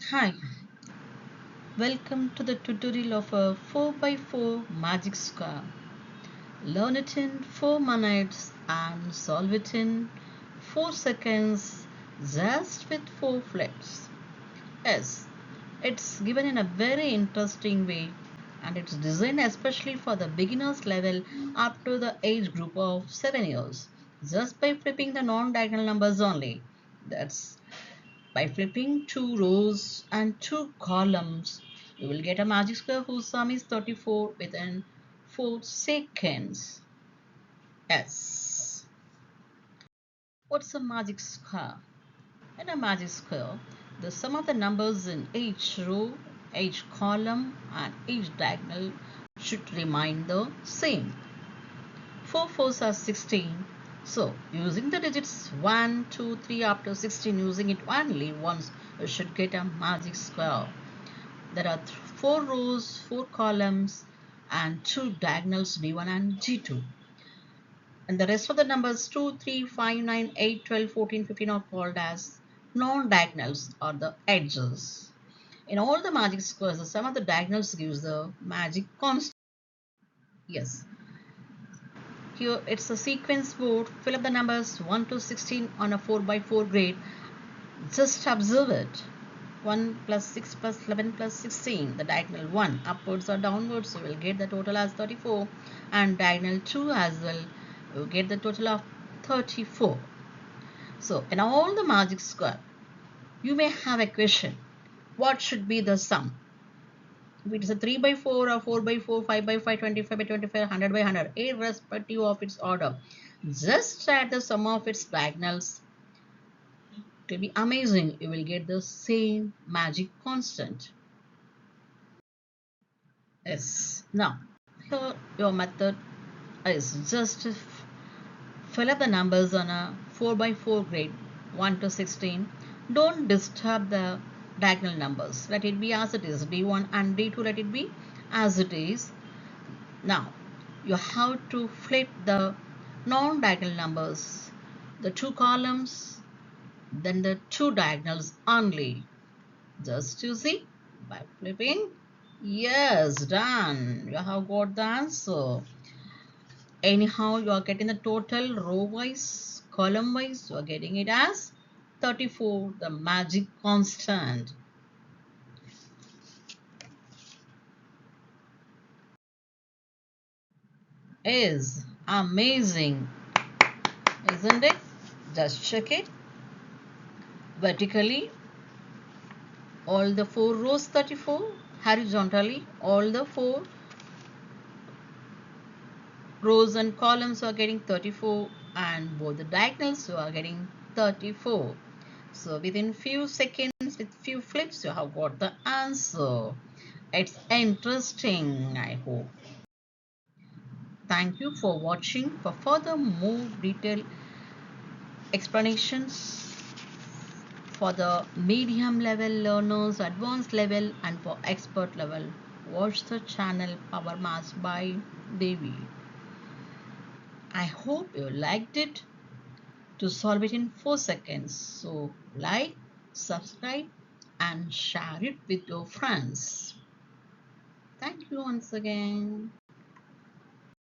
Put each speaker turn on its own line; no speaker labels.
Hi, welcome to the tutorial of a 4x4 magic square. Learn it in 4 minutes and solve it in 4 seconds just with 4 flips. Yes, it's given in a very interesting way and it's designed especially for the beginners level up to the age group of 7 years just by flipping the non-diagonal numbers only. That's By flipping two rows and two columns, you will get a magic square whose sum is 34 within 4 seconds. Yes. What's a magic square? In a magic square, the sum of the numbers in each row, each column, and each diagonal should remain the same. 4 fours are 16. So, using the digits 1, 2, 3 up to 16, using it only once, you should get a magic square. There are 4 rows, 4 columns, and 2 diagonals D1 and D2. And the rest of the numbers 2, 3, 5, 9, 8, 12, 14, 15 are called as non-diagonals or the edges. In all the magic squares, the sum of the diagonals gives the magic constant. Yes, here it's a sequence board. Fill up the numbers 1 to 16 on a 4x4 grid. Just observe it. 1 plus 6 plus 11 plus 16. The diagonal 1 upwards or downwards, you will get the total as 34. And diagonal 2 as well, you get the total of 34. So in all the magic square, you may have a question. What should be the sum? If it is a 3 by 4 or 4 by 4, 5 by 5, 25 by 25, 100 by 100, irrespective of its order, just add the sum of its diagonals. It will be amazing. You will get the same magic constant. Yes. Now, here your method is just fill up the numbers on a 4 by 4 grid 1 to 16. Don't disturb the diagonal numbers. Let it be as it is. D1 and D2 let it be as it is. Now, you have to flip the non-diagonal numbers, the two columns, then the two diagonals only. Just you see, by flipping. Yes, done. You have got the answer. Anyhow, you are getting the total row wise, column wise, you are getting it as 34, the magic constant. Is amazing, isn't it? Just check it. Vertically, all the 4 rows 34. Horizontally, all the 4 rows and columns are getting 34, and both the diagonals you are getting 34. So within few seconds with few flips you have got the answer. It's interesting, I hope. Thank you for watching. For further more detailed explanations for the medium level learners, advanced level, and for expert level, watch the channel Power Maths by Devi. I hope you liked it. To solve it in 4 seconds. So like, subscribe and share it with your friends. Thank you once again.